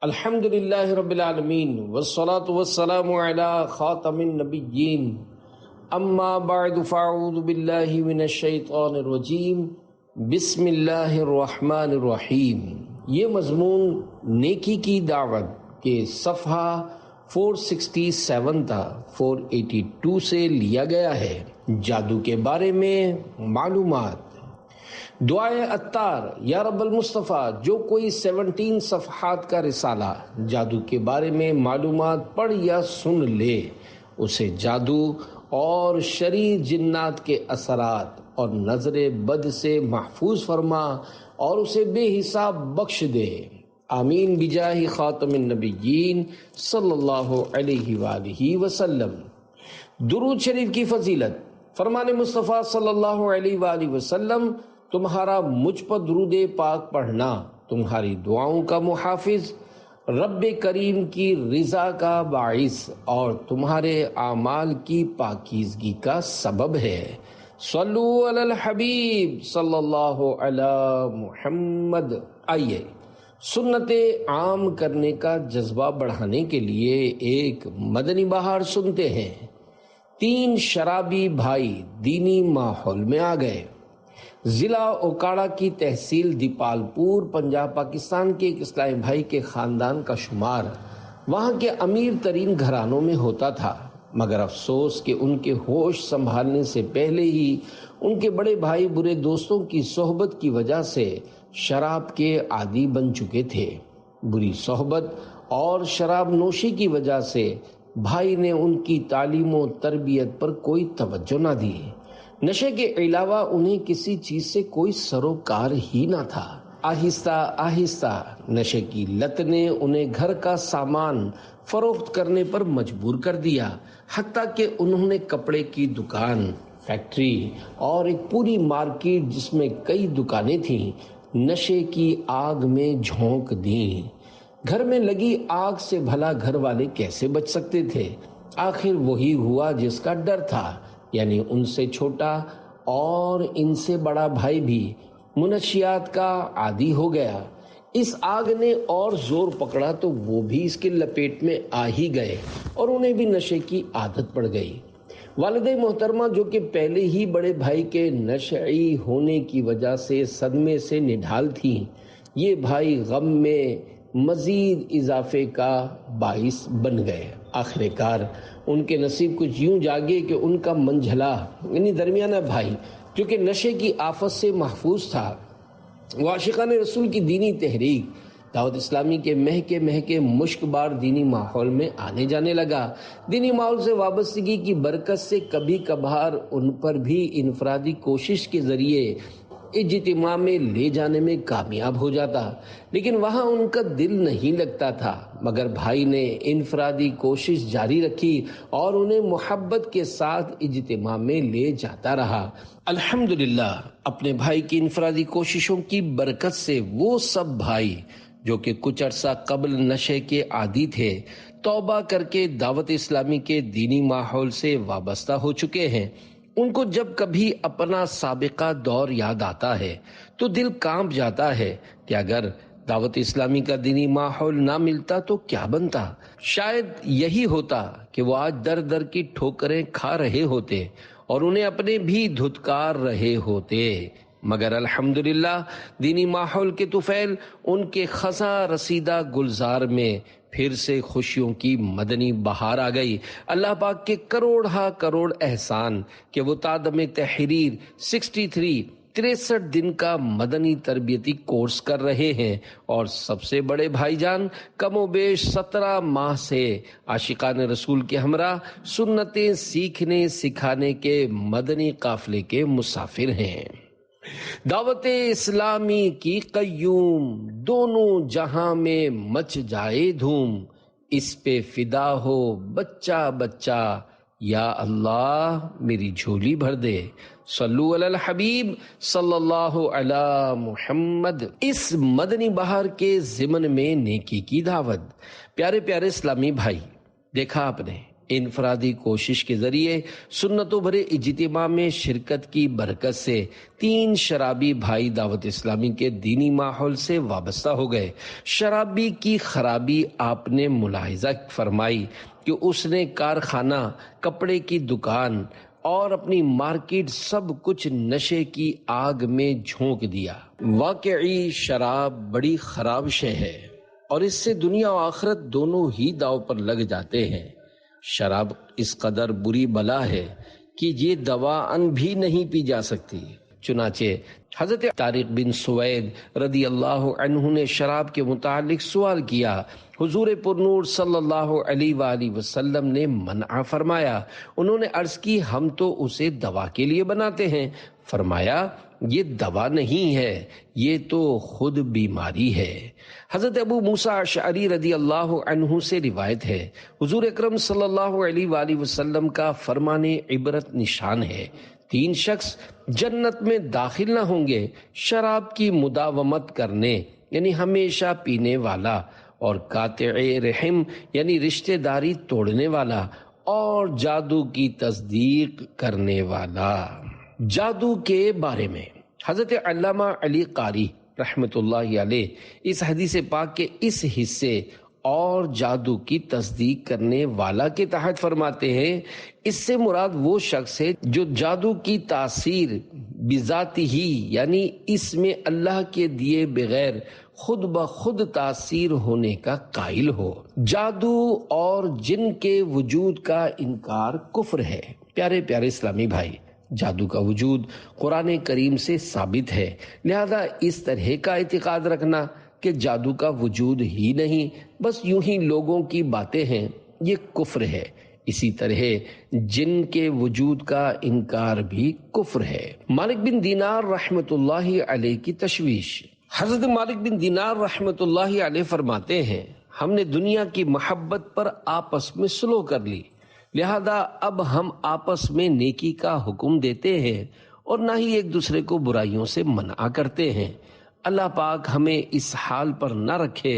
الحمد للہ رب العالمین والصلاة والسلام علی خاتم النبیین اما بعد فاعوذ باللہ من الشیطان الرجیم بسم اللہ الرحمن الرحیم۔ یہ مضمون نیکی کی دعوت کے صفحہ 467 تا 482 سے لیا گیا ہے۔ جادو کے بارے میں معلومات۔ دعائے عطار، یا رب المصطفیٰ، جو کوئی 17 صفحات کا رسالہ جادو کے بارے میں معلومات پڑھ یا سن لے، اسے جادو اور شریر جنات کے اثرات اور نظر بد سے محفوظ فرما اور اسے بے حساب بخش دے۔ آمین بجاہ خاتم النبیین صلی اللہ علیہ وآلہ وسلم۔ درود شریف کی فضیلت۔ فرمان مصطفیٰ صلی اللہ علیہ وآلہ وسلم، تمہارا مجھ پر درود پاک پڑھنا تمہاری دعاؤں کا محافظ، رب کریم کی رضا کا باعث اور تمہارے اعمال کی پاکیزگی کا سبب ہے۔ صلو علی الحبیب صلی اللہ علی محمد۔ آئیے سنت عام کرنے کا جذبہ بڑھانے کے لیے ایک مدنی بہار سنتے ہیں۔ 3 شرابی بھائی دینی ماحول میں آ گئے۔ ضلع اوکاڑا کی تحصیل دیپال پور، پنجاب، پاکستان کے ایک اسلامی بھائی کے خاندان کا شمار وہاں کے امیر ترین گھرانوں میں ہوتا تھا، مگر افسوس کہ ان کے ہوش سنبھالنے سے پہلے ہی ان کے بڑے بھائی برے دوستوں کی صحبت کی وجہ سے شراب کے عادی بن چکے تھے۔ بری صحبت اور شراب نوشی کی وجہ سے بھائی نے ان کی تعلیم و تربیت پر کوئی توجہ نہ دی۔ نشے کے علاوہ انہیں کسی چیز سے کوئی سروکار ہی نہ تھا۔ آہستہ آہستہ نشے کی لت نے انہیں گھر کا سامان فروخت کرنے پر مجبور کر دیا، حتیٰ کہ انہوں نے کپڑے کی دکان، فیکٹری اور ایک پوری مارکیٹ جس میں کئی دکانیں تھیں، نشے کی آگ میں جھونک دیں۔ گھر میں لگی آگ سے بھلا گھر والے کیسے بچ سکتے تھے؟ آخر وہی ہوا جس کا ڈر تھا، یعنی ان سے چھوٹا اور ان سے بڑا بھائی بھی منشیات کا عادی ہو گیا۔ اس آگ نے اور زور پکڑا تو وہ بھی اس کے لپیٹ میں آ ہی گئے اور انہیں بھی نشے کی عادت پڑ گئی۔ والد محترمہ، جو کہ پہلے ہی بڑے بھائی کے نشئی ہونے کی وجہ سے صدمے سے نڈھال تھیں، یہ بھائی غم میں مزید اضافے کا باعث بن گئے۔ آخر کار ان کے نصیب کچھ یوں جاگے کہ ان کا منجھلا یعنی درمیانہ بھائی، جو کہ نشے کی آفت سے محفوظ تھا، وہ عاشقان رسول کی دینی تحریک دعوت اسلامی کے مہکے مشک بار دینی ماحول میں آنے جانے لگا۔ دینی ماحول سے وابستگی کی برکت سے کبھی کبھار ان پر بھی انفرادی کوشش کے ذریعے اجتماع میں لے جانے میں کامیاب ہو جاتا، لیکن وہاں ان کا دل نہیں لگتا تھا، مگر بھائی نے انفرادی کوشش جاری رکھی اور انہیں محبت کے ساتھ اجتماع میں لے جاتا رہا۔ الحمدللہ، اپنے بھائی کی انفرادی کوششوں کی برکت سے وہ سب بھائی جو کہ کچھ عرصہ قبل نشے کے عادی تھے، توبہ کر کے دعوت اسلامی کے دینی ماحول سے وابستہ ہو چکے ہیں۔ ان کو جب کبھی اپنا سابقہ دور یاد آتا ہے تو دل کانپ جاتا ہے کہ اگر دعوت اسلامی کا دینی ماحول نہ ملتا تو کیا بنتا۔ شاید یہی ہوتا کہ وہ آج در در کی ٹھوکریں کھا رہے ہوتے اور انہیں اپنے بھی دھتکار رہے ہوتے، مگر الحمدللہ دینی ماحول کے طفیل ان کے خزاں رسیدہ گلزار میں پھر سے خوشیوں کی مدنی بہار آ گئی۔ اللہ پاک کے کروڑ احسان کہ وہ تادم تحریر 63 دن کا مدنی تربیتی کورس کر رہے ہیں، اور سب سے بڑے بھائی جان کم و بیش 17 ماہ سے عاشقان رسول کے ہمراہ سنتیں سیکھنے سکھانے کے مدنی قافلے کے مسافر ہیں۔ دعوت اسلامی کی قیوم، دونوں جہاں میں مچ جائے دھوم، اس پہ فدا ہو بچہ بچہ، یا اللہ میری جھولی بھر دے۔ صلو علی الحبیب صلی اللہ علی محمد۔ اس مدنی بہار کے ضمن میں نیکی کی دعوت۔ پیارے اسلامی بھائی، دیکھا آپ نے انفرادی کوشش کے ذریعے سنتوں بھرے اجتماع میں شرکت کی برکت سے 3 شرابی بھائی دعوت اسلامی کے دینی ماحول سے وابستہ ہو گئے۔ شرابی کی خرابی آپ نے ملاحظہ فرمائی کہ اس نے کارخانہ، کپڑے کی دکان اور اپنی مارکیٹ سب کچھ نشے کی آگ میں جھونک دیا۔ واقعی شراب بڑی خراب شے ہے اور اس سے دنیا و آخرت دونوں ہی داؤ پر لگ جاتے ہیں۔ شراب اس قدر بری بلا ہے کہ یہ دواعن بھی نہیں پی جا سکتی۔ چنانچہ حضرت طارق بن سوید رضی اللہ عنہ نے شراب کے متعلق سوال کیا۔ حضور پرنور صلی اللہ علیہ وآلہ وسلم نے منع فرمایا۔ انہوں نے عرض کی، ہم تو اسے دوا کے لیے بناتے ہیں۔ فرمایا، یہ دوا نہیں ہے، یہ تو خود بیماری ہے۔ حضرت ابو موسیٰ اشعری رضی اللہ عنہ سے روایت ہے، حضور اکرم صلی اللہ علیہ وآلہ وسلم کا فرمان عبرت نشان ہے، 3 شخص جنت میں داخل نہ ہوں گے، شراب کی مداومت کرنے یعنی ہمیشہ پینے والا، اور قاطع رحم یعنی رشتہ داری توڑنے والا، اور جادو کی تصدیق کرنے والا۔ جادو کے بارے میں حضرت علامہ علی قاری رحمت اللہ علیہ اس حدیث پاک کے اس حصے اور جادو کی تصدیق کرنے والا کے تحت فرماتے ہیں، اس سے مراد وہ شخص ہے جو جادو کی تاثیر بذاتی ہی یعنی اس میں اللہ کے دیے بغیر خود بخود تاثیر ہونے کا قائل ہو۔ جادو اور جن کے وجود کا انکار کفر ہے۔ پیارے پیارے اسلامی بھائی، جادو کا وجود قرآن کریم سے ثابت ہے، لہذا اس طرح کا اعتقاد رکھنا کہ جادو کا وجود ہی نہیں، بس یوں ہی لوگوں کی باتیں ہیں، یہ کفر ہے۔ اسی طرح جن کے وجود کا انکار بھی کفر ہے۔ مالک بن دینار رحمت اللہ علیہ کی تشویش۔ حضرت مالک بن دینار رحمت اللہ علیہ فرماتے ہیں، ہم نے دنیا کی محبت پر آپس میں سلو کر لی، لہذا اب ہم آپس میں نیکی کا حکم دیتے ہیں اور نہ ہی ایک دوسرے کو برائیوں سے منع کرتے ہیں۔ اللہ پاک ہمیں اس حال پر نہ رکھے،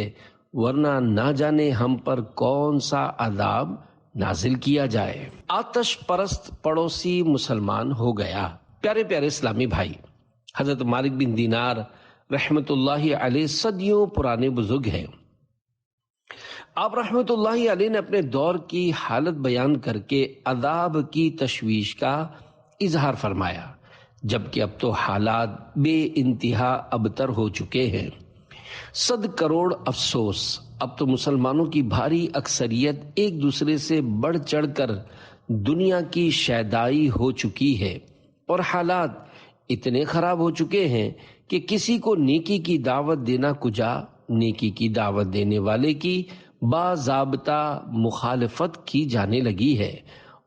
ورنہ نہ جانے ہم پر کون سا عذاب نازل کیا جائے۔ آتش پرست پڑوسی مسلمان ہو گیا۔ پیارے پیارے اسلامی بھائی، حضرت مالک بن دینار رحمت اللہ علیہ صدیوں پرانے بزرگ ہیں۔ آپ رحمت اللہ علیہ نے اپنے دور کی حالت بیان کر کے عذاب کی تشویش کا اظہار فرمایا، جبکہ اب تو حالات بے انتہا ابتر ہو چکے ہیں۔ 100 کروڑ افسوس، اب تو مسلمانوں کی بھاری اکثریت ایک دوسرے سے بڑھ چڑھ کر دنیا کی شیدائی ہو چکی ہے، اور حالات اتنے خراب ہو چکے ہیں کہ کسی کو نیکی کی دعوت دینا کجا، نیکی کی دعوت دینے والے کی باضابطہ مخالفت کی جانے لگی ہے،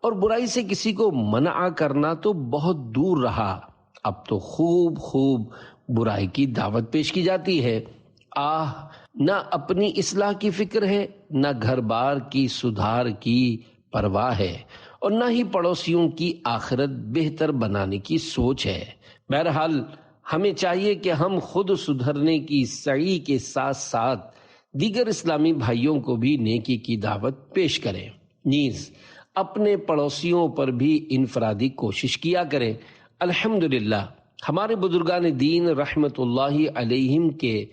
اور برائی سے کسی کو منع کرنا تو بہت دور رہا، اب تو خوب برائی کی دعوت پیش کی جاتی ہے۔ نہ اپنی اصلاح کی فکر ہے، نہ گھر بار کی سدھار کی پرواہ ہے، اور نہ ہی پڑوسیوں کی آخرت بہتر بنانے کی سوچ ہے۔ بہرحال ہمیں چاہیے کہ ہم خود سدھرنے کی سعی کے ساتھ ساتھ دیگر اسلامی بھائیوں کو بھی نیکی کی دعوت پیش کریں، نیز اپنے پڑوسیوں پر بھی انفرادی کوشش کیا کریں۔ الحمدللہ ہمارے بزرگان دین رحمت اللہ علیہم کے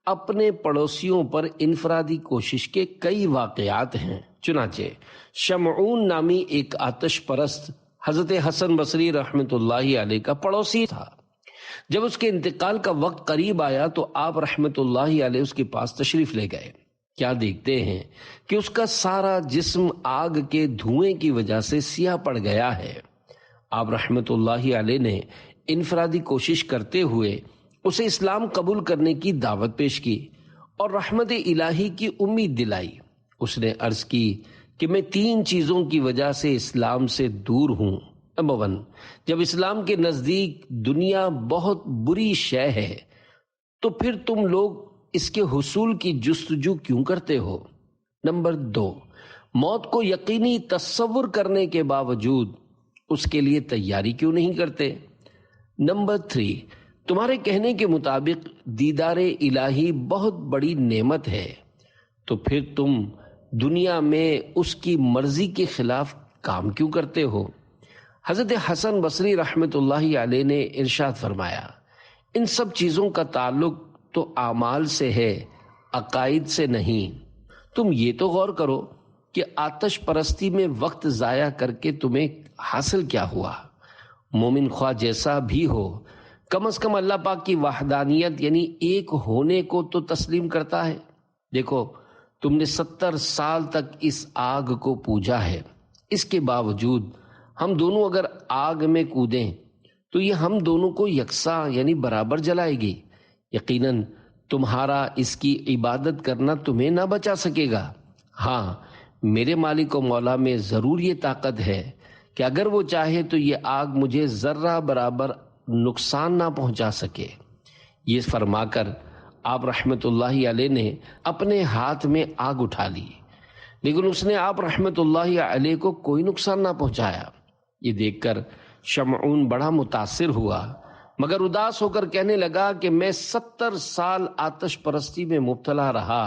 اپنے پڑوسیوں پر انفرادی کوشش کے کئی واقعات ہیں۔ چنانچہ شمعون نامی ایک آتش پرست حضرت حسن بصری رحمت اللہ علیہ کا پڑوسی تھا۔ جب اس کے انتقال کا وقت قریب آیا تو آپ رحمت اللہ علیہ اس کے پاس تشریف لے گئے۔ کیا دیکھتے ہیں کہ اس کا سارا جسم آگ کے دھوئیں کی وجہ سے سیاہ پڑ گیا ہے۔ آپ رحمت اللہ علیہ نے انفرادی کوشش کرتے ہوئے اسے اسلام قبول کرنے کی دعوت پیش کی اور رحمت الہی کی امید دلائی۔ اس نے عرض کی کہ میں 3 چیزوں کی وجہ سے اسلام سے دور ہوں۔ نمبر 1، جب اسلام کے نزدیک دنیا بہت بری شے ہے تو پھر تم لوگ اس کے حصول کی جستجو کیوں کرتے ہو؟ نمبر 2، موت کو یقینی تصور کرنے کے باوجود اس کے لیے تیاری کیوں نہیں کرتے؟ نمبر 3، تمہارے کہنے کے مطابق دیدار الہی بہت بڑی نعمت ہے، تو پھر تم دنیا میں اس کی مرضی کے خلاف کام کیوں کرتے ہو؟ حضرت حسن بصری رحمۃ اللہ علیہ نے ارشاد فرمایا، ان سب چیزوں کا تعلق تو اعمال سے ہے، عقائد سے نہیں۔ تم یہ تو غور کرو کہ آتش پرستی میں وقت ضائع کر کے تمہیں حاصل کیا ہوا؟ مومن خواہ جیسا بھی ہو، کم از کم اللہ پاک کی وحدانیت یعنی ایک ہونے کو تو تسلیم کرتا ہے۔ دیکھو، تم نے 70 سال تک اس آگ کو پوجا ہے، اس کے باوجود ہم دونوں اگر آگ میں کودیں تو یہ ہم دونوں کو یکساں یعنی برابر جلائے گی۔ یقیناً تمہارا اس کی عبادت کرنا تمہیں نہ بچا سکے گا۔ ہاں، میرے مالک و مولا میں ضرور یہ طاقت ہے کہ اگر وہ چاہے تو یہ آگ مجھے ذرہ برابر نقصان نہ پہنچا سکے۔ یہ فرما کر آپ رحمت اللہ علیہ نے اپنے ہاتھ میں آگ اٹھا لی، لیکن اس نے آپ رحمت اللہ علیہ کو کوئی نقصان نہ پہنچایا۔ یہ دیکھ کر شمعون بڑا متاثر ہوا، مگر اداس ہو کر کہنے لگا کہ میں 70 سال آتش پرستی میں مبتلا رہا،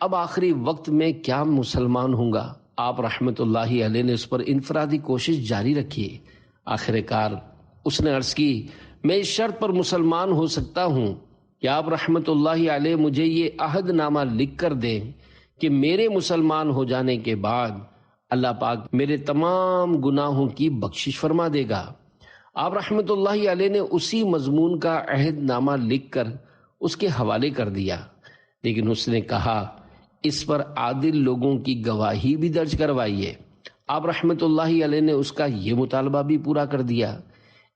اب آخری وقت میں کیا مسلمان ہوں گا؟ آپ رحمت اللہ علیہ نے اس پر انفرادی کوشش جاری رکھی۔ آخر کار اس نے عرض کی، میں اس شرط پر مسلمان ہو سکتا ہوں کہ آپ رحمت اللہ علیہ مجھے یہ عہد نامہ لکھ کر دیں کہ میرے مسلمان ہو جانے کے بعد اللہ پاک میرے تمام گناہوں کی بخشش فرما دے گا۔ آپ رحمت اللہ علیہ نے اسی مضمون کا عہد نامہ لکھ کر اس کے حوالے کر دیا، لیکن اس نے کہا اس پر عادل لوگوں کی گواہی بھی درج کروائیے۔ آپ رحمت اللہ علیہ نے اس کا یہ مطالبہ بھی پورا کر دیا۔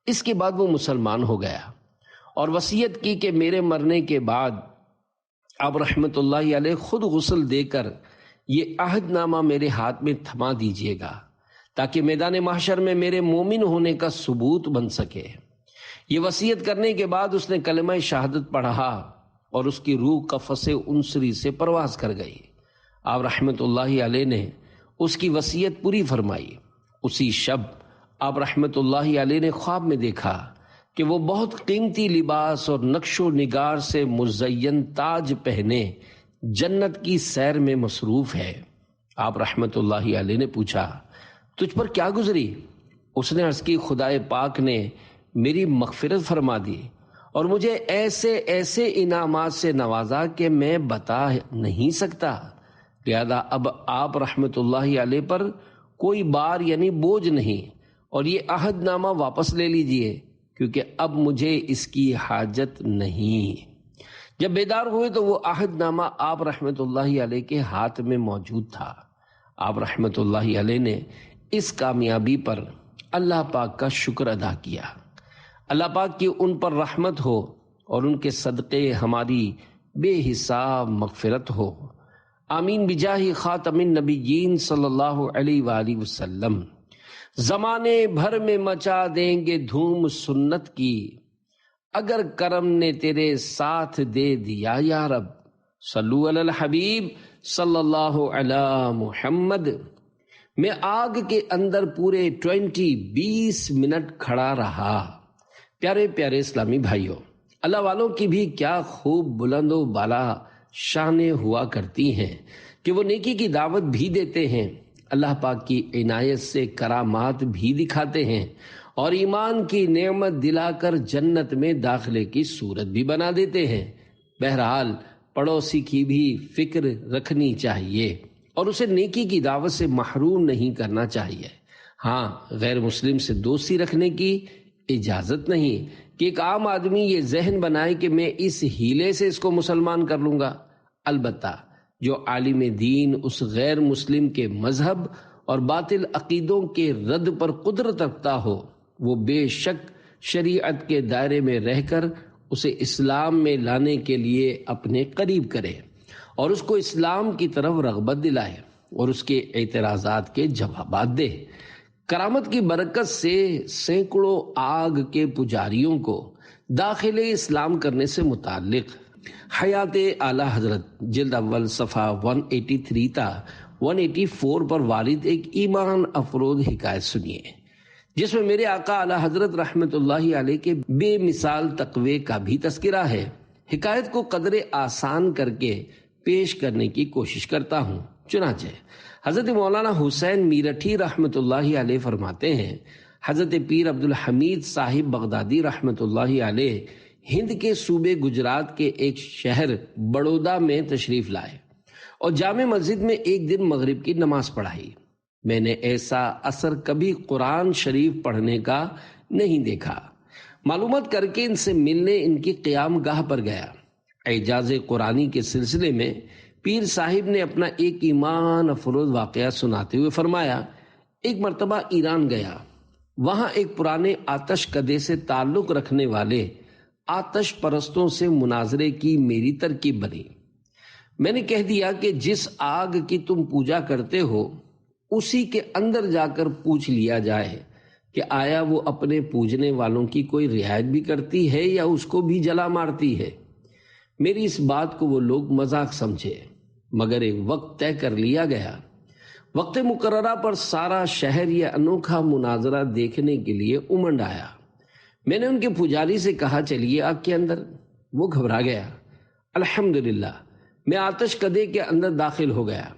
اس کے بعد وہ مسلمان ہو گیا اور وصیت کی کہ میرے مرنے کے بعد آپ رحمت اللہ علیہ خود غسل دے کر یہ عہد نامہ میرے ہاتھ میں تھما دیجیے گا تاکہ میدان محشر میں میرے مومن ہونے کا ثبوت بن سکے۔ یہ وصیت کرنے کے بعد اس نے کلمہ شہادت پڑھا اور اس کی روح قفس انصری سے پرواز کر گئی۔ آپ رحمت اللہ علیہ نے اس کی وصیت پوری فرمائی۔ اسی شب آپ رحمت اللہ علیہ نے خواب میں دیکھا کہ وہ بہت قیمتی لباس اور نقش و نگار سے مزین تاج پہنے جنت کی سیر میں مصروف ہے۔ آپ رحمت اللہ علیہ نے پوچھا، تجھ پر کیا گزری؟ اس نے عرض کی، خدائے پاک نے میری مغفرت فرما دی اور مجھے ایسے ایسے انعامات سے نوازا کہ میں بتا نہیں سکتا، لہذا اب آپ رحمت اللہ علیہ پر کوئی بار یعنی بوجھ نہیں، اور یہ عہد نامہ واپس لے لیجئے کیونکہ اب مجھے اس کی حاجت نہیں۔ جب بیدار ہوئے تو وہ عہد نامہ آپ رحمت اللہ علیہ کے ہاتھ میں موجود تھا۔ آپ رحمت اللہ علیہ نے اس کامیابی پر اللہ پاک کا شکر ادا کیا۔ اللہ پاک کی ان پر رحمت ہو اور ان کے صدقے ہماری بے حساب مغفرت ہو، آمین بجاہ خاتم النبیین صلی اللہ علیہ وآلہ وسلم۔ زمانے بھر میں مچا دیں گے دھوم سنت کی، اگر کرم نے تیرے ساتھ دے دیا یا رب، صلو علی الحبیب صلی اللہ علی محمد۔ میں آگ کے اندر پورے 20 منٹ کھڑا رہا۔ پیارے پیارے اسلامی بھائیوں، اللہ والوں کی بھی کیا خوب بلند و بالا شانیں ہوا کرتی ہیں کہ وہ نیکی کی دعوت بھی دیتے ہیں، اللہ پاک کی عنایت سے کرامات بھی دکھاتے ہیں اور ایمان کی نعمت دلا کر جنت میں داخلے کی صورت بھی بنا دیتے ہیں۔ بہرحال پڑوسی کی بھی فکر رکھنی چاہیے اور اسے نیکی کی دعوت سے محروم نہیں کرنا چاہیے۔ ہاں، غیر مسلم سے دوستی رکھنے کی اجازت نہیں کہ ایک عام آدمی یہ ذہن بنائے کہ میں اس ہیلے سے اس کو مسلمان کر لوں گا۔ البتہ جو عالم دین اس غیر مسلم کے مذہب اور باطل عقیدوں کے رد پر قدرت رکھتا ہو، وہ بے شک شریعت کے دائرے میں رہ کر اسے اسلام میں لانے کے لیے اپنے قریب کرے اور اس کو اسلام کی طرف رغبت دلائے اور اس کے اعتراضات کے جوابات دے۔ کرامت کی برکت سے سینکڑوں آگ کے پجاریوں کو داخل اسلام کرنے سے متعلق حیات اعلی حضرت جلد اول صفحہ 183 تا 184 پر وارد ایک ایمان افروز حکایت سنیے، جس میں میرے آقا اعلی حضرت رحمت اللہ علیہ کے بے مثال تقوی کا بھی تذکرہ ہے۔ حکایت کو قدر آسان کر کے پیش کرنے کی کوشش کرتا ہوں چنانچہ حضرت مولانا حسین میرٹھی رحمۃ اللہ علیہ فرماتے ہیں، حضرت پیر عبد الحمید صاحب بغدادی رحمۃ اللہ علیہ ہند کے صوبے گجرات کے ایک شہر بڑودہ میں تشریف لائے اور جامع مسجد میں ایک دن مغرب کی نماز پڑھائی۔ میں نے ایسا اثر کبھی قرآن شریف پڑھنے کا نہیں دیکھا۔ معلومات کر کے ان سے ملنے ان کی قیام گاہ پر گیا۔ اعجاز قرآنی کے سلسلے میں پیر صاحب نے اپنا ایک ایمان افروز واقعہ سناتے ہوئے فرمایا، ایک مرتبہ ایران گیا، وہاں ایک پرانے آتش کدے سے تعلق رکھنے والے آتش پرستوں سے مناظرے کی میری ترکیب بنی۔ میں نے کہہ دیا کہ جس آگ کی تم پوجا کرتے ہو اسی کے اندر جا کر پوچھ لیا جائے کہ آیا وہ اپنے پوجنے والوں کی کوئی رعایت بھی کرتی ہے یا اس کو بھی جلا مارتی ہے۔ میری اس بات کو وہ لوگ مذاق سمجھے، مگر ایک وقت طے کر لیا گیا۔ وقت مقررہ پر سارا شہر یہ انوکھا مناظرہ دیکھنے کے لیے امنڈ آیا۔ میں نے ان کے پجاری سے کہا، چلیے آگ کے اندر۔ وہ گھبرا گیا۔ الحمدللہ میں آتش کدے کے اندر داخل ہو گیا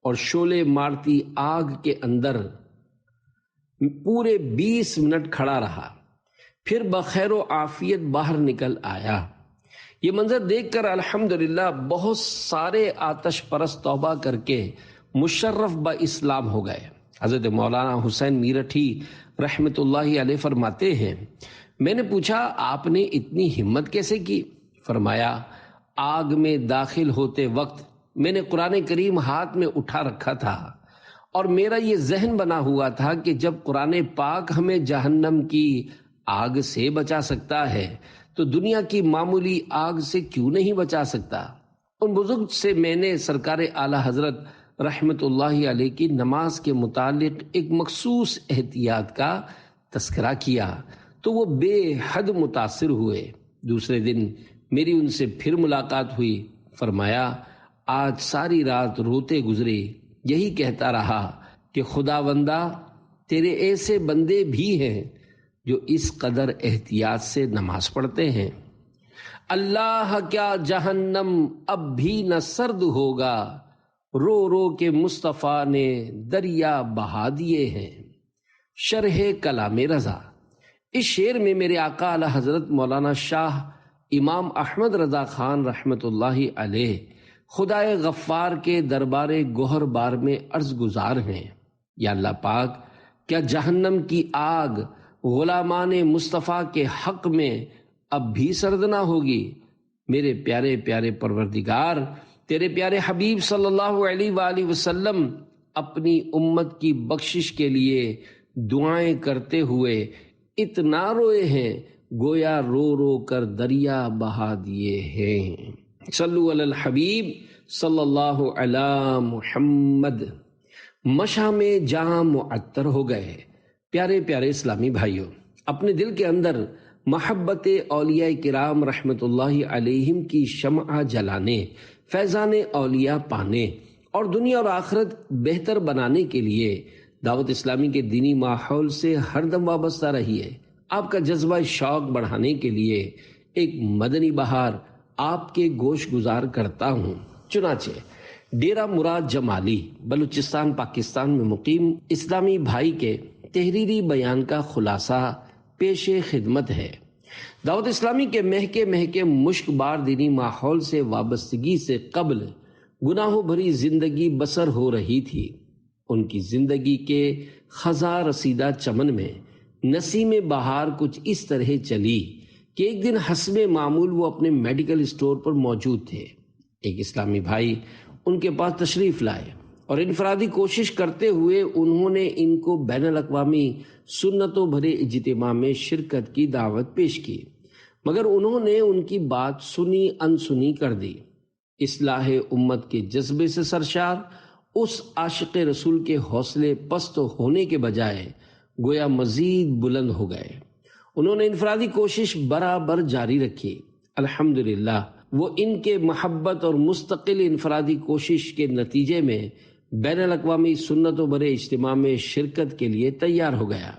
اور شعلے مارتی آگ کے اندر پورے 20 منٹ کھڑا رہا، پھر بخیر و عافیت باہر نکل آیا۔ یہ منظر دیکھ کر الحمدللہ بہت سارے آتش پرست توبہ کر کے مشرف با اسلام ہو گئے۔ حضرت مولانا حسین میرٹھی رحمت اللہ علیہ فرماتے ہیں، میں نے پوچھا آپ نے اتنی ہمت کیسے کی؟ فرمایا، آگ میں داخل ہوتے وقت میں نے قرآن کریم ہاتھ میں اٹھا رکھا تھا اور میرا یہ ذہن بنا ہوا تھا کہ جب قرآن پاک ہمیں جہنم کی آگ سے بچا سکتا ہے تو دنیا کی معمولی آگ سے کیوں نہیں بچا سکتا؟ ان بزرگ سے میں نے سرکار اعلیٰ حضرت رحمت اللہ علیہ کی نماز کے متعلق ایک مخصوص احتیاط کا تذکرہ کیا تو وہ بے حد متاثر ہوئے۔ دوسرے دن میری ان سے پھر ملاقات ہوئی۔ فرمایا، آج ساری رات روتے گزرے، یہی کہتا رہا کہ خداوندا تیرے ایسے بندے بھی ہیں جو اس قدر احتیاط سے نماز پڑھتے ہیں۔ اللہ کیا جہنم اب بھی نہ سرد ہوگا، رو رو کے مصطفیٰ نے دریا بہا دیے ہیں۔ شرح کلام رضا۔ اس شعر میں میرے آقا اعلیٰ حضرت مولانا شاہ امام احمد رضا خان رحمت اللہ علیہ خدائے غفار کے دربار گوہر بار میں عرض گزار ہیں، یا اللہ پاک کیا جہنم کی آگ غلامان مصطفیٰ کے حق میں اب بھی سرد نہ ہوگی؟ میرے پیارے پیارے پروردگار، تیرے پیارے حبیب صلی اللہ علیہ وآلہ وسلم اپنی امت کی بخشش کے لیے دعائیں کرتے ہوئے اتنا روئے ہیں گویا رو رو کر دریا بہا دیے ہیں۔ صلو علی الحبیب صلی اللہ علی محمد۔ مشاں میں جام معطر ہو گئے۔ پیارے پیارے اسلامی بھائیوں، اپنے دل کے اندر محبت اولیاء کرام رحمت اللہ علیہم کی شمع جلانے، فیضان اولیاء پانے اور دنیا اور آخرت بہتر بنانے کے لیے دعوت اسلامی کے دینی ماحول سے ہر دم وابستہ رہیے۔ آپ کا جذبہ شوق بڑھانے کے لیے ایک مدنی بہار آپ کے گوش گزار کرتا ہوں۔ چنانچہ ڈیرہ مراد جمالی بلوچستان پاکستان میں مقیم اسلامی بھائی کے تحریری بیان کا خلاصہ پیش خدمت ہے۔ دعوت اسلامی کے مہکے مشک بار دینی ماحول سے وابستگی سے قبل گناہوں بھری زندگی بسر ہو رہی تھی۔ ان کی زندگی کے خزاں رسیدہ چمن میں نسیم بہار کچھ اس طرح چلی کہ ایک دن حسب معمول وہ اپنے میڈیکل اسٹور پر موجود تھے۔ ایک اسلامی بھائی ان کے پاس تشریف لائے اور انفرادی کوشش کرتے ہوئے انہوں نے ان کو بین الاقوامی سنتوں بھرے اجتماع میں شرکت کی دعوت پیش کی، مگر انہوں نے ان کی بات سنی انسنی کر دی۔ اصلاح امت کے جذبے سے سرشار اس عاشق رسول کے حوصلے پست ہونے کے بجائے گویا مزید بلند ہو گئے۔ انہوں نے انفرادی کوشش برابر جاری رکھی۔ الحمدللہ وہ ان کے محبت اور مستقل انفرادی کوشش کے نتیجے میں بین الاقوامی سنتوں بھرے اجتماع میں شرکت کے لیے تیار ہو گیا۔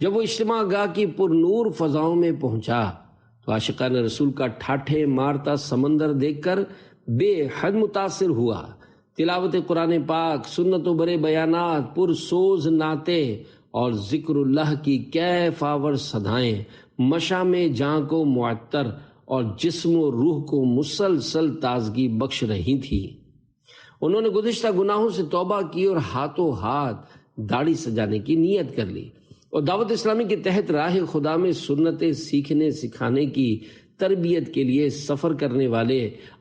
جب وہ اجتماع گاہ کی پر نور فضاؤں میں پہنچا تو عاشقان رسول کا ٹھاٹھے مارتا سمندر دیکھ کر بے حد متاثر ہوا۔ تلاوت قرآن پاک، سنت و برے بیانات، پرسوز نعتیں اور ذکر اللہ کی کیف آور صدائیں مشام جاں کو معطر اور جسم و روح کو مسلسل تازگی بخش رہی تھی۔ انہوں نے گزشتہ گناہوں سے توبہ کی اور ہاتھوں ہاتھ داڑھی سجانے کی نیت کر لی اور دعوت اسلامی کے تحت راہ خدا میں سنتیں سیکھنے سکھانے کی تربیت کے لیے سفر کرنے والے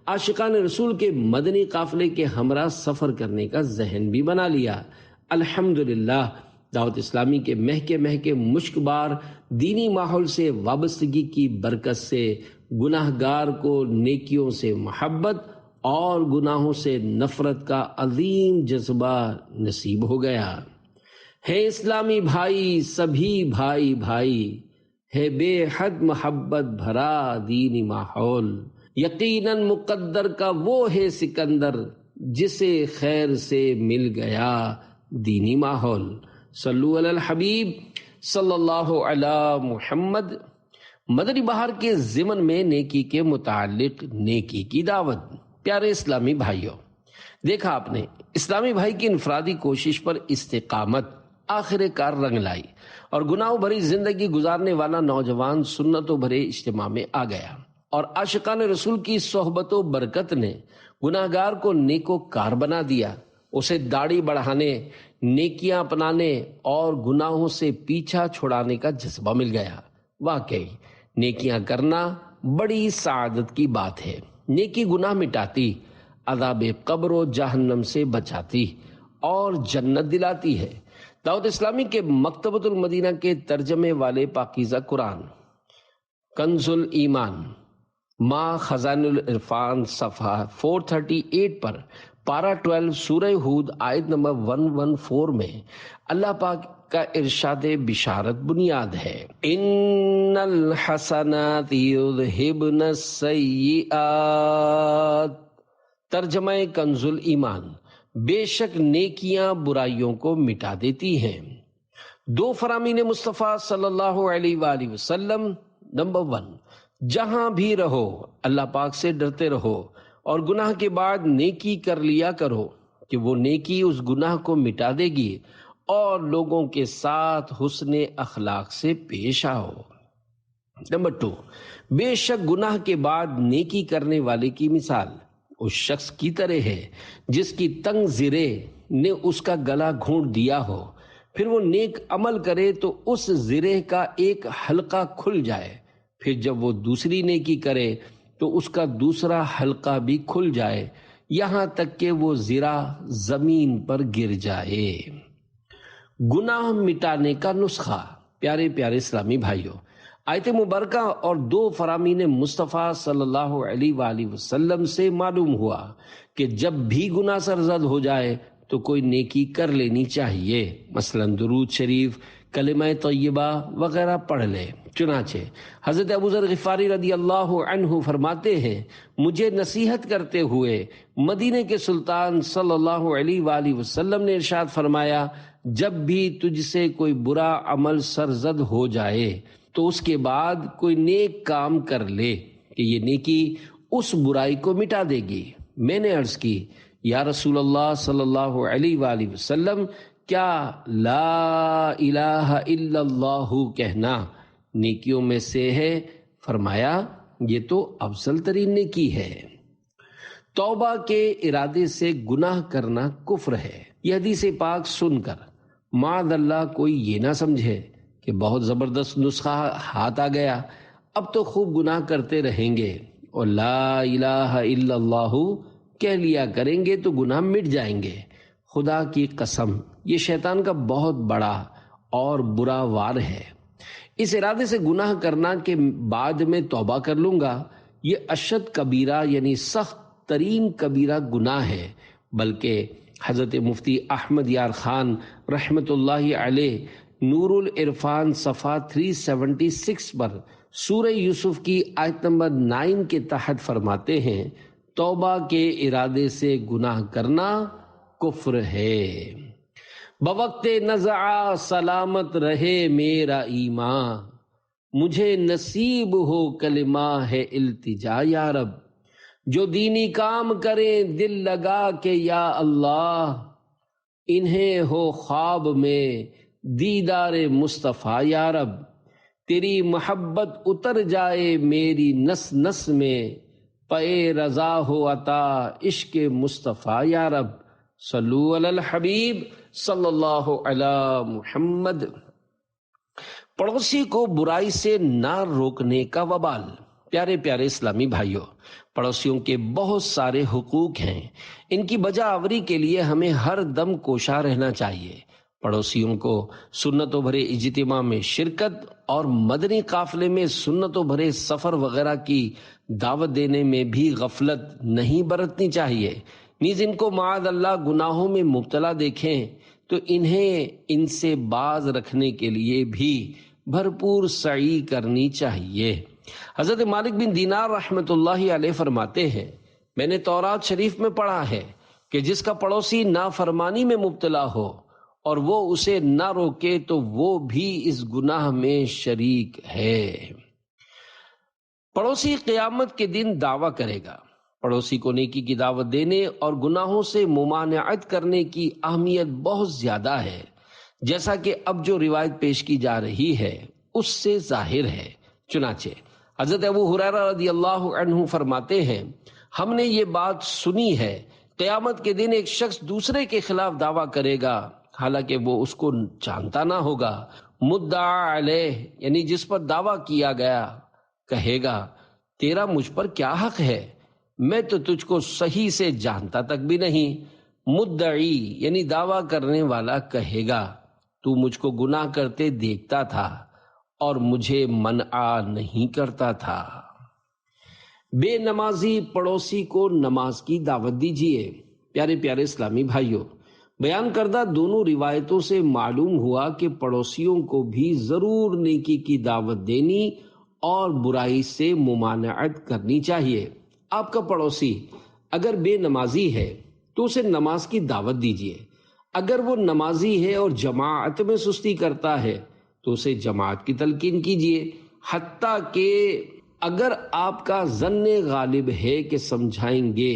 عاشقان رسول کے مدنی قافلے کے ہمراہ سفر کرنے کا ذہن بھی بنا لیا۔ الحمدللہ دعوت اسلامی کے مہکے مشک بار دینی ماحول سے وابستگی کی برکت سے گناہ گار کو نیکیوں سے محبت اور گناہوں سے نفرت کا عظیم جذبہ نصیب ہو گیا۔ ہے اسلامی بھائی سبھی بھائی بھائی، ہے بے حد محبت بھرا دینی ماحول، یقیناً مقدر کا وہ ہے سکندر جسے خیر سے مل گیا دینی ماحول۔ صلو علی الحبیب صلی اللہ علی محمد۔ مدنی بہار کے ضمن میں نیکی کے متعلق نیکی کی دعوت۔ پیارے اسلامی بھائیوں، دیکھا آپ نے اسلامی بھائی کی انفرادی کوشش پر استقامت آخر کار رنگ لائی اور گناہوں بھری زندگی گزارنے والا نوجوان سنتوں بھرے اجتماع میں آ گیا، اور عاشقان رسول کی صحبت و برکت نے گناہگار کو نیکو کار بنا دیا، اسے داڑھی بڑھانے، نیکیاں اپنانے اور گناہوں سے پیچھا چھڑانے کا جذبہ مل گیا۔ واقعی نیکیاں کرنا بڑی سعادت کی بات ہے۔ نیکی گناہ مٹاتی، عذاب قبر و جہنم سے بچاتی اور جنت دلاتی ہے۔ دعوت اسلامی کے مکتبۃ المدینہ کے ترجمے والے پاکیزہ قرآن کنز الایمان ما خزائن العرفان صفحہ 438 پر پارہ 12 سورہ ہود آیت نمبر 114 میں اللہ پاک کا ارشاد بشارت بنیاد ہے۔ ان الحسنات یذہبن السیئات، ترجمہ کنز الایمان، بے شک نیکیاں برائیوں کو مٹا دیتی ہیں۔ دو فرامین مصطفیٰ صلی اللہ علیہ وآلہ وسلم۔ نمبر 1، جہاں بھی رہو اللہ پاک سے ڈرتے رہو اور گناہ کے بعد نیکی کر لیا کرو کہ وہ نیکی اس گناہ کو مٹا دے گی، اور لوگوں کے ساتھ حسن اخلاق سے پیش آؤ۔ نمبر 2، بے شک گناہ کے بعد نیکی کرنے والے کی مثال اس شخص کی طرح ہے جس کی تنگ زرے نے اس کا گلا گھونٹ دیا ہو، پھر وہ نیک عمل کرے تو اس زرے کا ایک حلقہ کھل جائے، پھر جب وہ دوسری نیکی کرے تو اس کا دوسرا حلقہ بھی کھل جائے، یہاں تک کہ وہ زرہ زمین پر گر جائے۔ گناہ مٹانے کا نسخہ۔ پیارے پیارے اسلامی بھائیوں، آیت مبارکہ اور دو فرامین مصطفیٰ صلی اللہ علیہ وآلہ وسلم سے معلوم ہوا کہ جب بھی گناہ سرزد ہو جائے تو کوئی نیکی کر لینی چاہیے، مثلا درود شریف، کلمہ طیبہ وغیرہ پڑھ لے۔ چنانچہ حضرت ابو ذر غفاری رضی اللہ عنہ فرماتے ہیں، مجھے نصیحت کرتے ہوئے مدینے کے سلطان صلی اللہ علیہ وآلہ وسلم نے ارشاد فرمایا، جب بھی تجھ سے کوئی برا عمل سرزد ہو جائے تو اس کے بعد کوئی نیک کام کر لے کہ یہ نیکی اس برائی کو مٹا دے گی۔ میں نے عرض کی، یا رسول اللہ صلی اللہ علیہ وآلہ وسلم، کیا لا الہ الا اللہ کہنا نیکیوں میں سے ہے؟ فرمایا، یہ تو افضل ترین نیکی ہے۔ توبہ کے ارادے سے گناہ کرنا کفر ہے۔ یہ حدیث پاک سن کر معاذ اللہ کوئی یہ نہ سمجھے کہ بہت زبردست نسخہ ہاتھ آ گیا، اب تو خوب گناہ کرتے رہیں گے اور لا الہ الا اللہ کہہ لیا کریں گے تو گناہ مٹ جائیں گے۔ خدا کی قسم، یہ شیطان کا بہت بڑا اور برا وار ہے۔ اس ارادے سے گناہ کرنا کہ بعد میں توبہ کر لوں گا، یہ اشد کبیرہ یعنی سخت ترین کبیرہ گناہ ہے، بلکہ حضرت مفتی احمد یار خان رحمت اللہ علیہ نور العرفان صفحہ 376 پر سورہ یوسف کی آیت نمبر 9 کے تحت فرماتے ہیں، توبہ کے ارادے سے گناہ کرنا کفر ہے۔ بوقت نزع سلامت رہے میرا ایمان، مجھے نصیب ہو کلمہ ہے التجا یا رب۔ جو دینی کام کریں دل لگا کے یا اللہ، انہیں ہو خواب میں دیدار مصطفیٰ یا رب، تیری محبت اتر جائے میری نس نس میں، پے رضا ہو عطا عشق مصطفیٰ یا رب، صلو علی الحبیب صلی اللہ علی محمد۔ پڑوسی کو برائی سے نہ روکنے کا وبال۔ پیارے پیارے اسلامی بھائیوں، پڑوسیوں کے بہت سارے حقوق ہیں، ان کی بجا آوری کے لیے ہمیں ہر دم کوشاں رہنا چاہیے۔ پڑوسیوں کو سنتوں بھرے اجتماع میں شرکت اور مدنی قافلے میں سنتوں بھرے سفر وغیرہ کی دعوت دینے میں بھی غفلت نہیں برتنی چاہیے۔ نیز ان کو معاذ اللہ گناہوں میں مبتلا دیکھیں تو انہیں ان سے باز رکھنے کے لیے بھی بھرپور سعی کرنی چاہیے۔ حضرت مالک بن دینار رحمۃ اللہ علیہ فرماتے ہیں، میں نے تورات شریف میں پڑھا ہے کہ جس کا پڑوسی نافرمانی میں مبتلا ہو اور وہ اسے نہ روکے تو وہ بھی اس گناہ میں شریک ہے۔ پڑوسی قیامت کے دن دعویٰ کرے گا۔ پڑوسی کو نیکی کی دعوت دینے اور گناہوں سے ممانعت کرنے کی اہمیت بہت زیادہ ہے، جیسا کہ اب جو روایت پیش کی جا رہی ہے اس سے ظاہر ہے۔ چنانچہ حضرت ابو ہریرہ رضی اللہ عنہ فرماتے ہیں، ہم نے یہ بات سنی ہے، قیامت کے دن ایک شخص دوسرے کے خلاف دعویٰ کرے گا حالانکہ وہ اس کو جانتا نہ ہوگا۔ مدعا علیہ یعنی جس پر دعویٰ کیا گیا کہے گا، تیرا مجھ پر کیا حق ہے، میں تو تجھ کو صحیح سے جانتا تک بھی نہیں۔ مدعی یعنی دعویٰ کرنے والا کہے گا، تو مجھ کو گناہ کرتے دیکھتا تھا اور مجھے منع نہیں کرتا تھا۔ بے نمازی پڑوسی کو نماز کی دعوت دیجیے۔ پیارے پیارے اسلامی بھائیوں، بیان کردہ دونوں روایتوں سے معلوم ہوا کہ پڑوسیوں کو بھی ضرور نیکی کی دعوت دینی اور برائی سے ممانعت کرنی چاہیے۔ آپ کا پڑوسی اگر بے نمازی ہے تو اسے نماز کی دعوت دیجیے۔ اگر وہ نمازی ہے اور جماعت میں سستی کرتا ہے تو اسے جماعت کی تلقین کیجیے، حتیٰ کہ اگر آپ کا ظن غالب ہے کہ سمجھائیں گے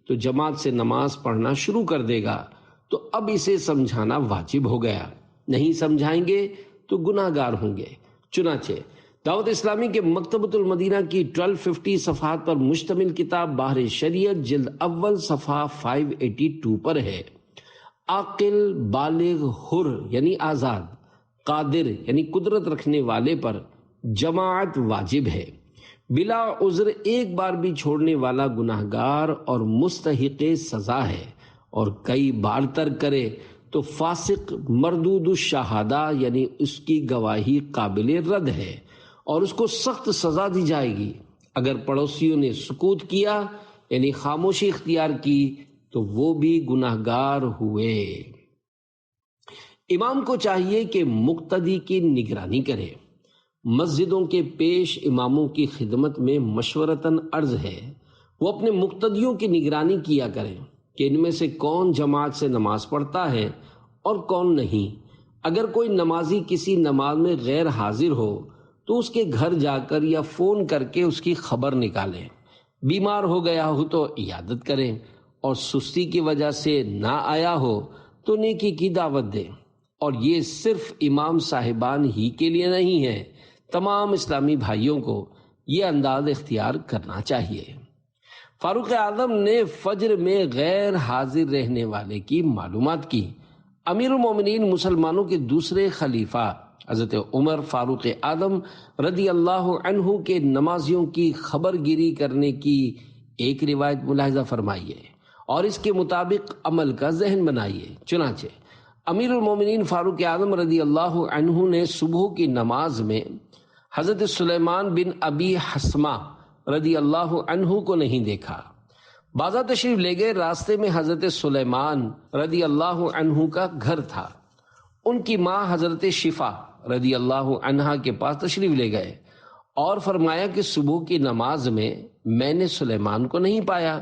تو جماعت سے نماز پڑھنا شروع کر دے گا تو اب اسے سمجھانا واجب ہو گیا، نہیں سمجھائیں گے تو گناہ گار ہوں گے۔ چنانچہ دعوت اسلامی کے مکتبۃ المدینہ کی 1250 صفحات پر مشتمل کتاب بحر شریعت جلد اول صفحہ 582 پر ہے، عاقل بالغ حر یعنی آزاد، قادر یعنی قدرت رکھنے والے پر جماعت واجب ہے۔ بلا عذر ایک بار بھی چھوڑنے والا گناہگار اور مستحق سزا ہے، اور کئی بار ترک کرے تو فاسق مردود الشہادہ یعنی اس کی گواہی قابل رد ہے اور اس کو سخت سزا دی جائے گی۔ اگر پڑوسیوں نے سکوت کیا یعنی خاموشی اختیار کی تو وہ بھی گناہگار ہوئے۔ امام کو چاہیے کہ مقتدی کی نگرانی کرے۔ مسجدوں کے پیش اماموں کی خدمت میں مشورتاً عرض ہے وہ اپنے مقتدیوں کی نگرانی کیا کریں کہ ان میں سے کون جماعت سے نماز پڑھتا ہے اور کون نہیں۔ اگر کوئی نمازی کسی نماز میں غیر حاضر ہو تو اس کے گھر جا کر یا فون کر کے اس کی خبر نکالیں۔ بیمار ہو گیا ہو تو عیادت کریں، اور سستی کی وجہ سے نہ آیا ہو تو نیکی کی دعوت دیں۔ اور یہ صرف امام صاحبان ہی کے لیے نہیں ہے، تمام اسلامی بھائیوں کو یہ انداز اختیار کرنا چاہیے۔ فاروق اعظم نے فجر میں غیر حاضر رہنے والے کی معلومات کی۔ امیر المومنین مسلمانوں کے دوسرے خلیفہ حضرت عمر فاروق اعظم رضی اللہ عنہ کے نمازیوں کی خبر گیری کرنے کی ایک روایت ملاحظہ فرمائیے اور اس کے مطابق عمل کا ذہن بنائیے۔ چنانچہ امیر المومنین فاروق اعظم رضی اللہ عنہ نے صبح کی نماز میں حضرت سلیمان بن ابی حسمہ رضی اللہ عنہ کو نہیں دیکھا۔ بازار تشریف لے گئے، راستے میں حضرت سلیمان رضی اللہ عنہ کا گھر تھا۔ ان کی ماں حضرت شفا رضی اللہ عنہا کے پاس تشریف لے گئے اور فرمایا کہ صبح کی نماز میں نے سلیمان کو نہیں پایا۔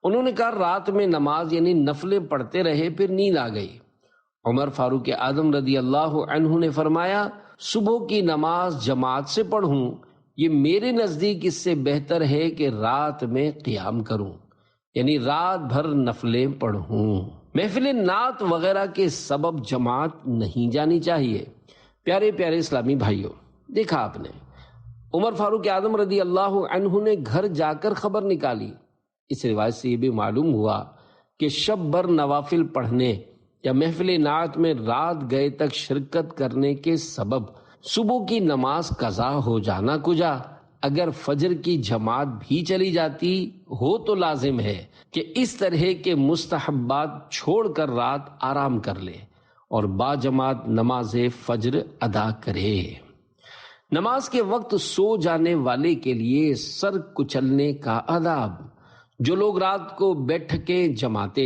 انہوں نے کہا رات میں نماز یعنی نفلیں پڑھتے رہے، پھر نیند آ گئی۔ عمر فاروق اعظم رضی اللہ عنہ نے فرمایا صبح کی نماز جماعت سے پڑھوں یہ میرے نزدیک اس سے بہتر ہے کہ رات میں قیام کروں، یعنی رات بھر نفلیں پڑھوں۔ محفل نعت وغیرہ کے سبب جماعت نہیں جانی چاہیے۔ پیارے پیارے اسلامی بھائیوں، دیکھا آپ نے عمر فاروق اعظم رضی اللہ عنہ نے گھر جا کر خبر نکالی۔ اس روایت سے یہ بھی معلوم ہوا کہ شب بھر نوافل پڑھنے یا محفل نعت میں رات گئے تک شرکت کرنے کے سبب صبح کی نماز قضا ہو جانا کجا، اگر فجر کی جماعت بھی چلی جاتی ہو تو لازم ہے کہ اس طرح کے مستحبات چھوڑ کر رات آرام کر لے اور با جماعت نماز فجر ادا کرے۔ نماز کے وقت سو جانے والے کے لیے سر کچلنے کا آداب۔ جو لوگ رات کو بیٹھکیں جماتے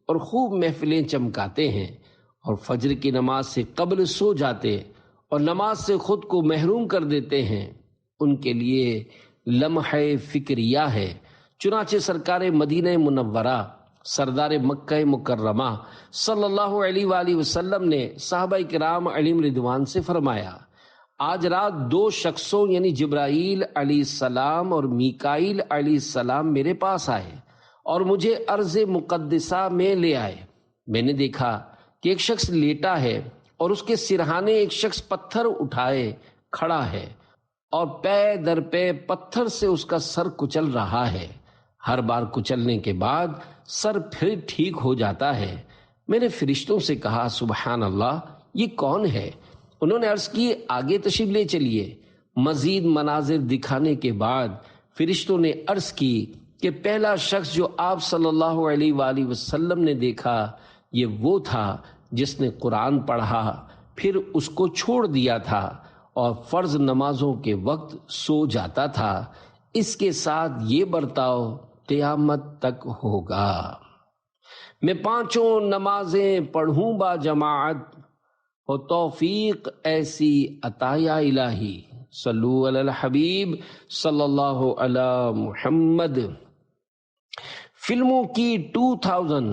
اور خوب محفلیں چمکاتے ہیں اور فجر کی نماز سے قبل سو جاتے اور نماز سے خود کو محروم کر دیتے ہیں، ان کے لیے لمحہ فکریہ ہے۔ چنانچہ سرکار مدینہ منورہ سردار مکہ مکرمہ صلی اللہ علیہ وآلہ وسلم نے صحابہ کرام علیہم رضوان سے فرمایا، آج رات دو شخصوں یعنی جبرائیل علیہ السلام اور میکائیل علیہ السلام میرے پاس آئے اور مجھے ارض مقدسہ میں لے آئے۔ میں نے دیکھا کہ ایک شخص لیٹا ہے اور اس کے سرہانے ایک شخص پتھر اٹھائے کھڑا ہے اور پے در پے پتھر سے اس کا سر کچل رہا ہے۔ ہر بار کچلنے کے بعد سر پھر ٹھیک ہو جاتا ہے۔ میں نے فرشتوں سے کہا، سبحان اللہ، یہ کون ہے؟ انہوں نے عرض کی، آگے تشریف لے چلیے۔ مزید مناظر دکھانے کے بعد فرشتوں نے عرض کی کہ پہلا شخص جو آپ صلی اللہ علیہ وآلہ وسلم نے دیکھا یہ وہ تھا جس نے قرآن پڑھا پھر اس کو چھوڑ دیا تھا اور فرض نمازوں کے وقت سو جاتا تھا۔ اس کے ساتھ یہ برتاؤ قیامت تک ہوگا۔ میں پانچوں نمازیں پڑھوں با جماعت، ہو توفیق ایسی عطا یا الہی، صلو علی الحبیب صلی اللہ علی محمد۔ فلموں کی 2000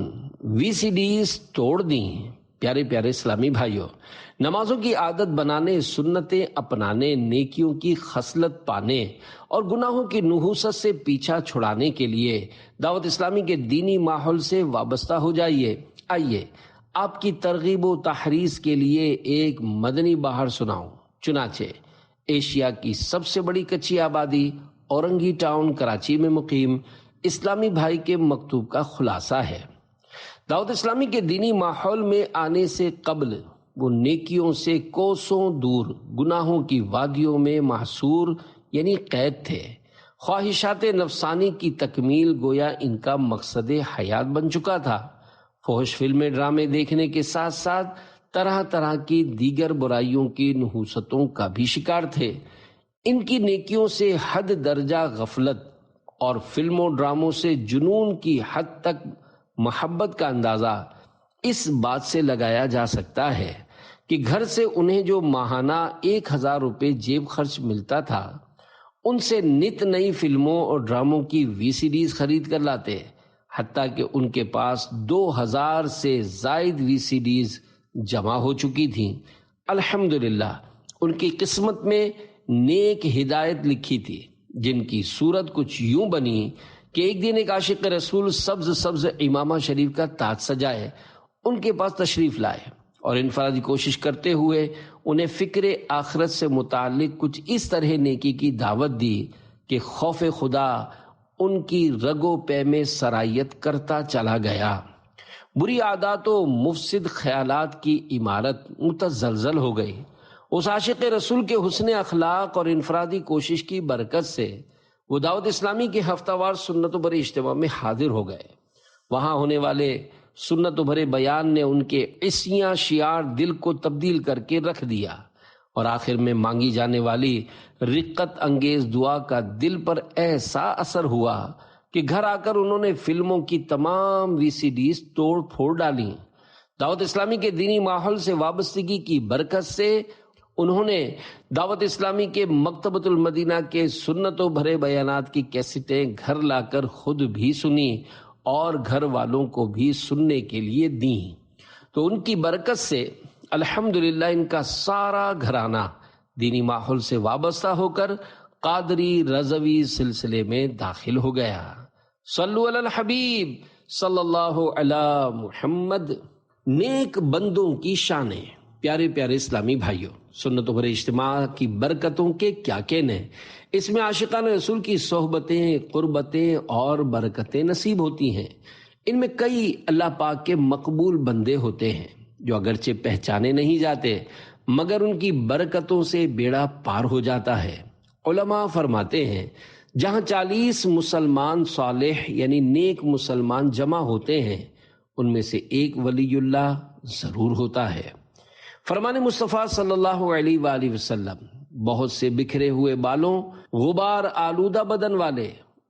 وی سی ڈیز توڑ دیں۔ پیارے پیارے اسلامی بھائیوں، نمازوں کی عادت بنانے، سنتیں اپنانے، نیکیوں کی خصلت پانے اور گناہوں کی نحوست سے پیچھا چھڑانے کے لیے دعوت اسلامی کے دینی ماحول سے وابستہ ہو جائیے۔ آئیے آپ کی ترغیب و تحریض کے لیے ایک مدنی بہار سناؤں۔ چنانچہ ایشیا کی سب سے بڑی کچی آبادی اورنگی ٹاؤن کراچی میں مقیم اسلامی بھائی کے مکتوب کا خلاصہ ہے۔ دعوت اسلامی کے دینی ماحول میں آنے سے قبل وہ نیکیوں سے کوسوں دور گناہوں کی وادیوں میں محصور یعنی قید تھے۔ خواہشات نفسانی کی تکمیل گویا ان کا مقصد حیات بن چکا تھا۔ فحش فلمیں ڈرامے دیکھنے کے ساتھ ساتھ طرح طرح کی دیگر برائیوں کی نحوستوں کا بھی شکار تھے۔ ان کی نیکیوں سے حد درجہ غفلت اور فلموں ڈراموں سے جنون کی حد تک محبت کا اندازہ اس بات سے لگایا جا سکتا ہے کہ گھر سے انہیں جو ماہانہ 1000 روپے جیب خرچ ملتا تھا ان سے نت نئی فلموں اور ڈراموں کی وی سی ڈیز خرید کر لاتے، حتیٰ کہ ان کے پاس 2000 سے زائد وی سی ڈیز جمع ہو چکی تھیں۔ الحمدللہ ان کی قسمت میں نیک ہدایت لکھی تھی، جن کی صورت کچھ یوں بنی کہ ایک دن ایک عاشق رسول سبز امامہ شریف کا تاج سجائے ان کے پاس تشریف لائے اور انفرادی کوشش کرتے ہوئے انہیں فکر آخرت سے متعلق کچھ اس طرح نیکی کی دعوت دی کہ خوف خدا ان کی رگ و پے میں سرایت کرتا چلا گیا۔ بری عادات و مفسد خیالات کی عمارت متزلزل ہو گئی۔ اس عاشق رسول کے حسن اخلاق اور انفرادی کوشش کی برکت سے وہ دعوت اسلامی کے ہفتہ وار سنت و بھرے اجتماع میں حاضر ہو گئے۔ وہاں ہونے والے سنت و بھرے بیان نے ان کے عصیاں شعار دل کو تبدیل کر کے رکھ دیا اور آخر میں مانگی جانے والی رقت انگیز دعا کا دل پر ایسا اثر ہوا کہ گھر آ کر انہوں نے فلموں کی تمام وی سی ڈیز توڑ پھوڑ ڈالیں۔ دعوت اسلامی کے دینی ماحول سے وابستگی کی برکت سے انہوں نے دعوت اسلامی کے مکتبۃ المدینہ کے سنت و بھرے بیانات کی کیسٹیں گھر لا کر خود بھی سنی اور گھر والوں کو بھی سننے کے لیے دیں۔ تو ان کی برکت سے الحمدللہ ان کا سارا گھرانہ دینی ماحول سے وابستہ ہو کر قادری رضوی سلسلے میں داخل ہو گیا۔ صلو علی الحبیب صلی اللہ علی محمد۔ نیک بندوں کی شانیں۔ پیارے پیارے اسلامی بھائیوں، سنتوں پر اجتماع کی برکتوں کے کیا کہنے، اس میں عاشقان رسول کی صحبتیں، قربتیں اور برکتیں نصیب ہوتی ہیں۔ ان میں کئی اللہ پاک کے مقبول بندے ہوتے ہیں جو اگرچہ پہچانے نہیں جاتے مگر ان کی برکتوں سے بیڑا پار ہو جاتا ہے۔ علماء فرماتے ہیں جہاں 40 مسلمان صالح یعنی نیک مسلمان جمع ہوتے ہیں ان میں سے ایک ولی اللہ ضرور ہوتا ہے۔ فرمان مصطفیٰ صلی اللہ علیہ وآلہ وسلم بہت سے بکھرے ہوئے بالوں، غبار آلودہ بدن والے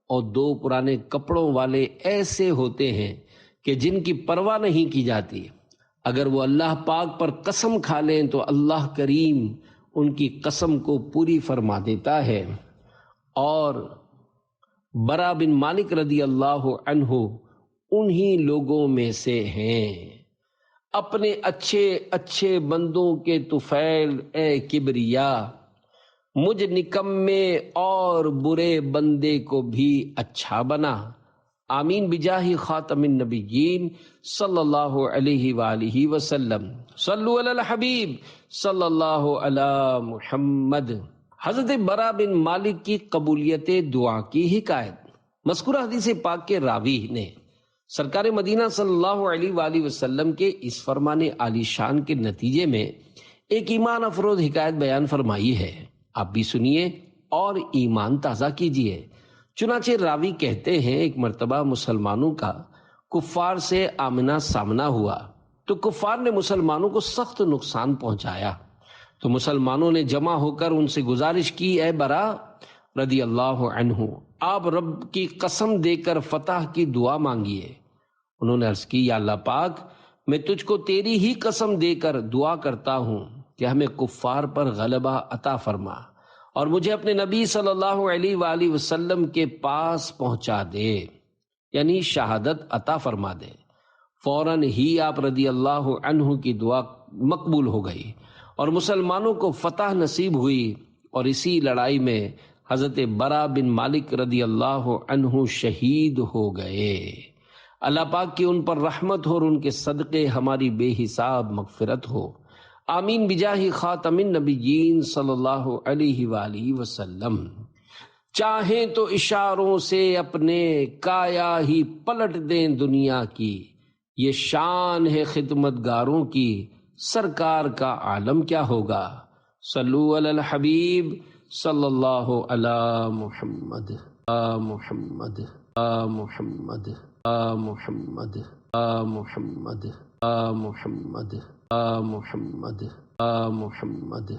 اور 2 پرانے کپڑوں والے ایسے ہوتے ہیں کہ جن کی پرواہ نہیں کی جاتی۔ اگر وہ اللہ پاک پر قسم کھا لیں تو اللہ کریم ان کی قسم کو پوری فرما دیتا ہے۔ اور برا بن مالک رضی اللہ عنہ انہی لوگوں میں سے ہیں۔ اپنے اچھے اچھے بندوں کے طفیل اے کبریا، مجھ نکمے اور برے بندے کو بھی اچھا بنا۔ آمین بجاہ خاتم النبیین صلی اللہ علیہ وآلہ وسلم۔ صلو علی الحبیب صلی اللہ علی محمد۔ حضرت برا بن مالک کی قبولیت دعا کی حکایت۔ مذکورہ حدیث پاک کے راوی نے سرکار مدینہ صلی اللہ علیہ وآلہ وسلم کے اس فرمان عالی شان کے نتیجے میں ایک ایمان افروز حکایت بیان فرمائی ہے۔ آپ بھی سنیے اور ایمان تازہ کیجیے۔ چنانچہ راوی کہتے ہیں ایک مرتبہ مسلمانوں کا کفار سے آمنا سامنا ہوا تو کفار نے مسلمانوں کو سخت نقصان پہنچایا، تو مسلمانوں نے جمع ہو کر ان سے گزارش کی، اے برا رضی اللہ عنہ، آپ رب کی قسم دے کر فتح کی دعا مانگیے۔ انہوں نے عرض کی، یا اللہ پاک، میں تجھ کو تیری ہی قسم دے کر دعا کرتا ہوں کہ ہمیں کفار پر غلبہ عطا فرما اور مجھے اپنے نبی صلی اللہ علیہ وآلہ وسلم کے پاس پہنچا دے، یعنی شہادت عطا فرما دے۔ فوراً ہی آپ رضی اللہ عنہ کی دعا مقبول ہو گئی اور مسلمانوں کو فتح نصیب ہوئی، اور اسی لڑائی میں حضرت برا بن مالک رضی اللہ عنہ شہید ہو گئے۔ اللہ پاک کی ان پر رحمت ہو اور ان کے صدقے ہماری بے حساب مغفرت ہو۔ آمین بجاہ خاتم النبیین صلی اللہ علیہ وآلہ وسلم۔ چاہیں تو اشاروں سے اپنے کایا ہی پلٹ دیں دنیا کی، یہ شان ہے خدمت گاروں کی، سرکار کا عالم کیا ہوگا۔ صلو علی الحبیب صلی اللہ علی محمد محمد محمد محمد محمد محمد محمد محمد